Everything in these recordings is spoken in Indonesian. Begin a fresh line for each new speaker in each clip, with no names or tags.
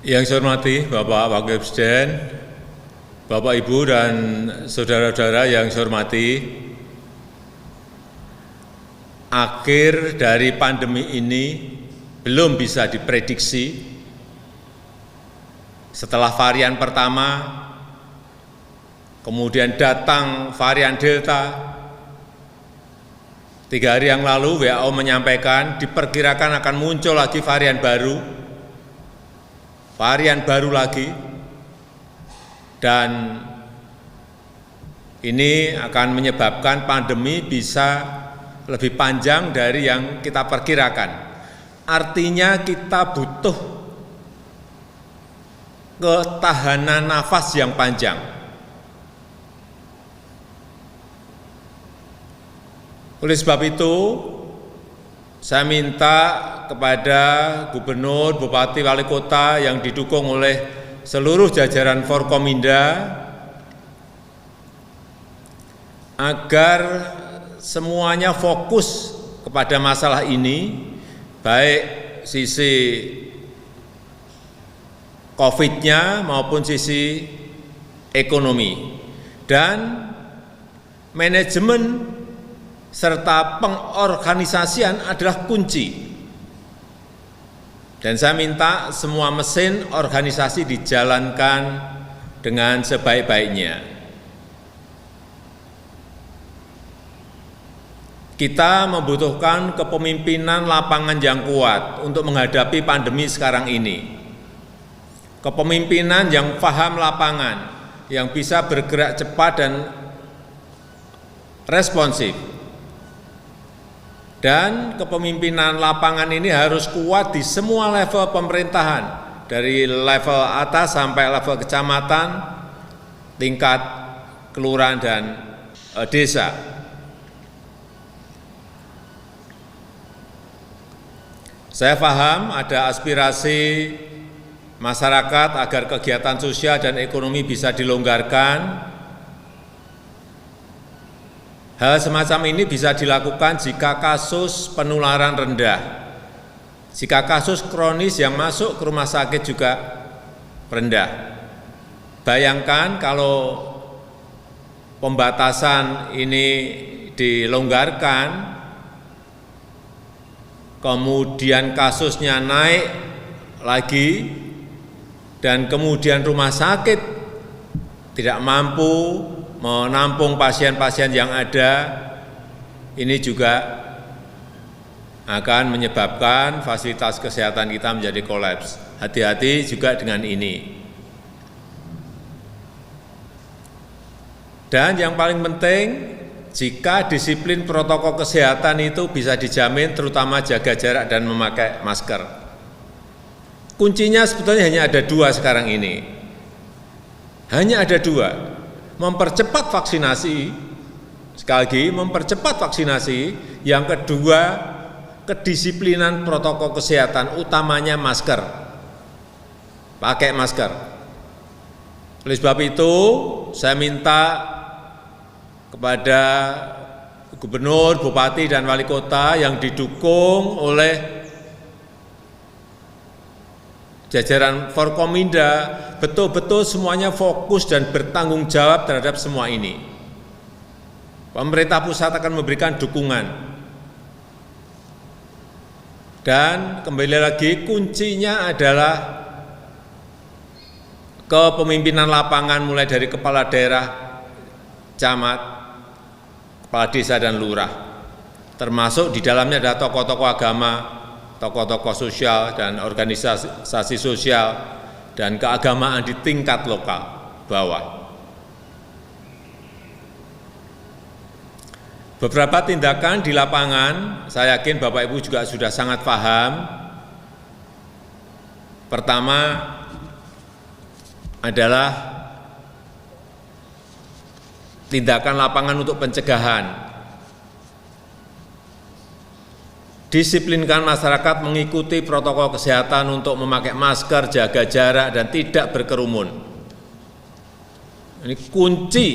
Yang saya hormati Bapak Wakil Presiden, Bapak Ibu dan saudara-saudara yang saya hormati, akhir dari pandemi ini belum bisa diprediksi. Setelah varian pertama, kemudian datang varian Delta. 3 hari yang lalu WHO menyampaikan diperkirakan akan muncul lagi varian baru lagi, dan ini akan menyebabkan pandemi bisa lebih panjang dari yang kita perkirakan. Artinya kita butuh ketahanan nafas yang panjang. Oleh sebab itu, saya minta kepada gubernur, bupati, wali kota yang didukung oleh seluruh jajaran Forkominda agar semuanya fokus kepada masalah ini, baik sisi COVID-nya maupun sisi ekonomi, dan manajemen serta pengorganisasian adalah kunci. Dan saya minta semua mesin organisasi dijalankan dengan sebaik-baiknya. Kita membutuhkan kepemimpinan lapangan yang kuat untuk menghadapi pandemi sekarang ini. Kepemimpinan yang paham lapangan, yang bisa bergerak cepat dan responsif. Dan kepemimpinan lapangan ini harus kuat di semua level pemerintahan, dari level atas sampai level kecamatan, tingkat kelurahan dan desa. Saya paham ada aspirasi masyarakat agar kegiatan sosial dan ekonomi bisa dilonggarkan. Hal semacam ini bisa dilakukan jika kasus penularan rendah, jika kasus kronis yang masuk ke rumah sakit juga rendah. Bayangkan kalau pembatasan ini dilonggarkan, kemudian kasusnya naik lagi, dan kemudian rumah sakit tidak mampu menampung pasien-pasien yang ada, ini juga akan menyebabkan fasilitas kesehatan kita menjadi kolaps. Hati-hati juga dengan ini. Dan yang paling penting, jika disiplin protokol kesehatan itu bisa dijamin, terutama jaga jarak dan memakai masker. Kuncinya sebetulnya hanya ada 2 sekarang ini. Hanya ada 2. Mempercepat vaksinasi, sekali lagi mempercepat vaksinasi. Yang kedua, kedisiplinan protokol kesehatan, utamanya masker, pakai masker. Oleh sebab itu, saya minta kepada gubernur, bupati, dan wali kota yang didukung oleh jajaran Forkominda, betul-betul semuanya fokus dan bertanggung jawab terhadap semua ini. Pemerintah pusat akan memberikan dukungan. Dan kembali lagi, kuncinya adalah kepemimpinan lapangan, mulai dari kepala daerah, camat, kepala desa, dan lurah. Termasuk di dalamnya ada tokoh-tokoh agama, tokoh-tokoh sosial dan organisasi sosial dan keagamaan di tingkat lokal bawah. Beberapa tindakan di lapangan, saya yakin Bapak Ibu juga sudah sangat paham. Pertama adalah tindakan lapangan untuk pencegahan. Disiplinkan masyarakat mengikuti protokol kesehatan untuk memakai masker, jaga jarak, dan tidak berkerumun. Ini kunci.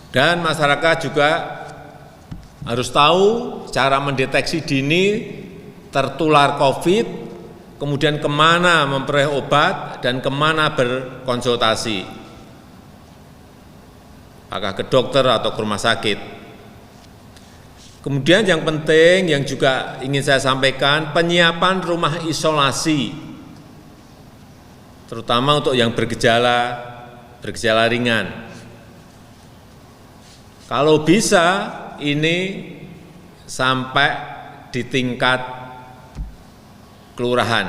Dan masyarakat juga harus tahu cara mendeteksi dini tertular COVID, kemudian kemana memperoleh obat dan kemana berkonsultasi, apakah ke dokter atau ke rumah sakit. Kemudian yang penting yang juga ingin saya sampaikan, penyiapan rumah isolasi, terutama untuk yang bergejala ringan. Kalau bisa ini sampai di tingkat kelurahan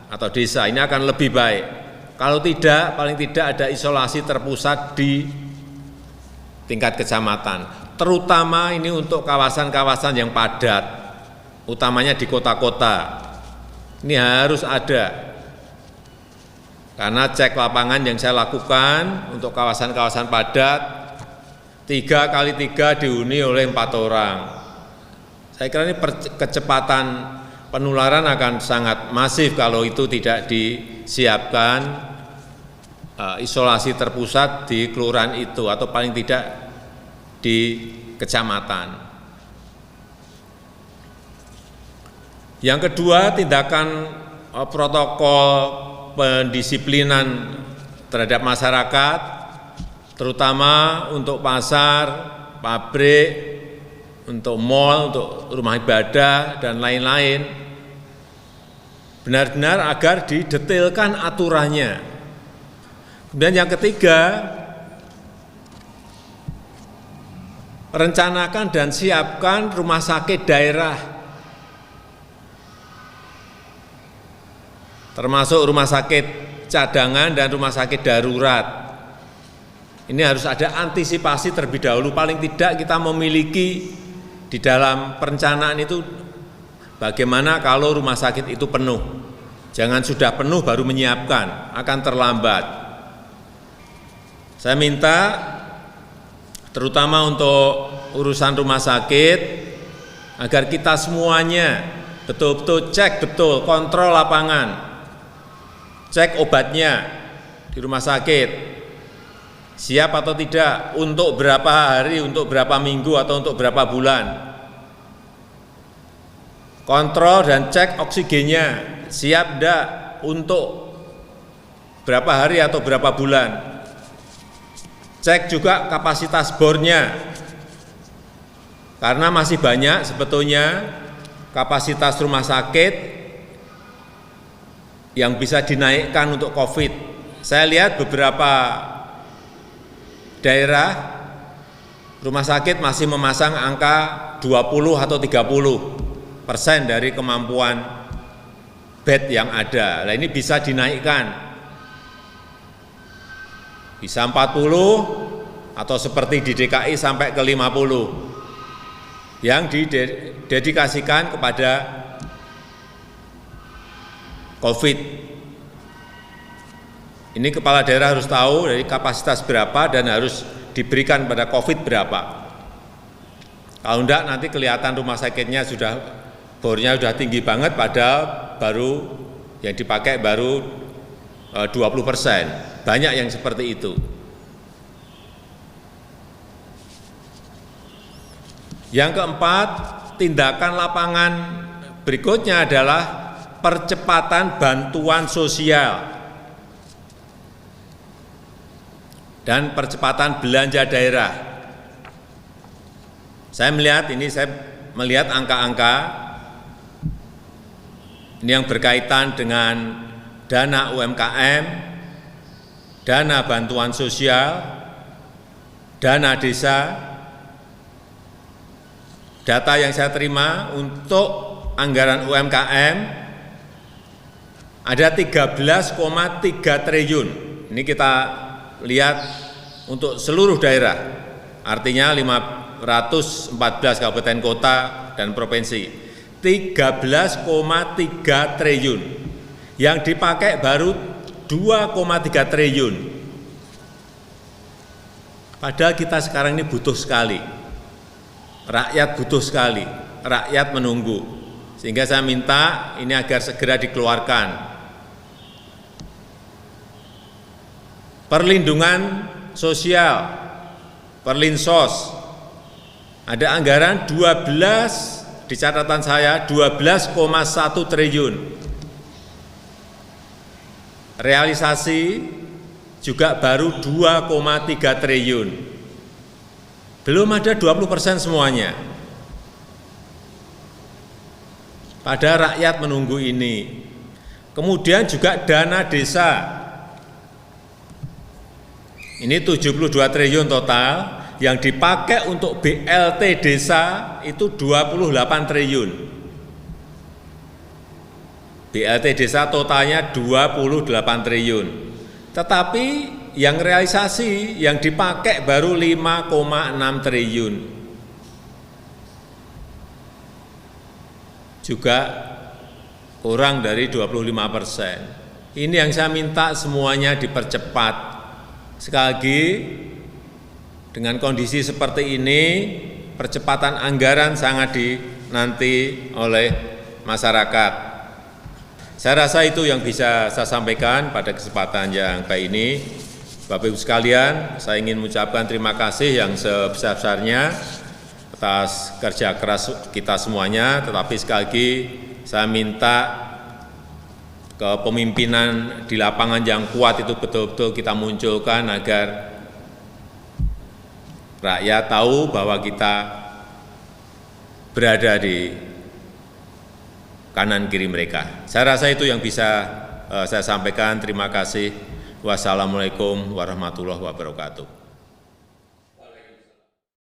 atau desa, ini akan lebih baik. Kalau tidak, paling tidak ada isolasi terpusat di tingkat kecamatan, terutama ini untuk kawasan-kawasan yang padat, utamanya di kota-kota. Ini harus ada, karena cek lapangan yang saya lakukan untuk kawasan-kawasan padat, 3x3 dihuni oleh 4 orang. Saya kira ini kecepatan penularan akan sangat masif kalau itu tidak disiapkan isolasi terpusat di kelurahan itu atau paling tidak di kecamatan. Yang kedua, tindakan protokol pendisiplinan terhadap masyarakat, terutama untuk pasar, pabrik, untuk mal, untuk rumah ibadah, dan lain-lain, benar-benar agar didetailkan aturannya. Kemudian yang ketiga, rencanakan dan siapkan rumah sakit daerah, termasuk rumah sakit cadangan dan rumah sakit darurat. Ini harus ada antisipasi terlebih dahulu, paling tidak kita memiliki di dalam perencanaan itu bagaimana kalau rumah sakit itu penuh. Jangan sudah penuh baru menyiapkan, akan terlambat. Saya minta terutama untuk urusan rumah sakit agar kita semuanya betul-betul cek betul, kontrol lapangan, cek obatnya di rumah sakit, siap atau tidak, untuk berapa hari, untuk berapa minggu, atau untuk berapa bulan. Kontrol dan cek oksigennya, siap enggak untuk berapa hari atau berapa bulan. Cek juga kapasitas bornya, karena masih banyak sebetulnya kapasitas rumah sakit yang bisa dinaikkan untuk COVID. Saya lihat beberapa daerah rumah sakit masih memasang angka 20 atau 30% dari kemampuan bed yang ada. Nah, ini bisa dinaikkan, bisa 40 atau seperti di DKI sampai ke 50 yang didedikasikan kepada COVID. Ini kepala daerah harus tahu dari kapasitas berapa dan harus diberikan pada COVID berapa. Kalau enggak nanti kelihatan rumah sakitnya sudah bornya sudah tinggi banget, padahal baru yang dipakai baru 20%. Banyak yang seperti itu. Yang keempat, tindakan lapangan berikutnya adalah percepatan bantuan sosial dan percepatan belanja daerah. Saya melihat angka-angka ini yang berkaitan dengan dana UMKM, dana bantuan sosial, dana desa. Data yang saya terima untuk anggaran UMKM ada 13,3 triliun. Ini kita lihat untuk seluruh daerah, artinya 514 kabupaten kota dan provinsi, 13,3 triliun. Yang dipakai baru 2,3 triliun. Padahal kita sekarang ini butuh sekali, rakyat butuh sekali, rakyat menunggu. Sehingga saya minta ini agar segera dikeluarkan. Perlindungan sosial, Perlinsos, Ada anggaran 12, di catatan saya 12,1 triliun. Realisasi juga baru 2,3 triliun. Belum ada 20% semuanya. Pada rakyat menunggu ini. Kemudian juga dana desa. Ini 72 triliun total, yang dipakai untuk BLT desa itu 28 triliun. BLT desa totalnya 28 triliun. Tetapi yang realisasi, yang dipakai baru 5,6 triliun. Juga kurang dari 25%. Ini yang saya minta semuanya dipercepat. Sekali lagi, dengan kondisi seperti ini, percepatan anggaran sangat dinanti oleh masyarakat. Saya rasa itu yang bisa saya sampaikan pada kesempatan yang baik ini. Bapak Ibu sekalian, saya ingin mengucapkan terima kasih yang sebesar-besarnya atas kerja keras kita semuanya, tetapi sekali lagi saya minta kepemimpinan di lapangan yang kuat itu betul-betul kita munculkan agar rakyat tahu bahwa kita berada di kanan kiri mereka. Saya rasa itu yang bisa saya sampaikan. Terima kasih. Wassalamualaikum warahmatullahi wabarakatuh.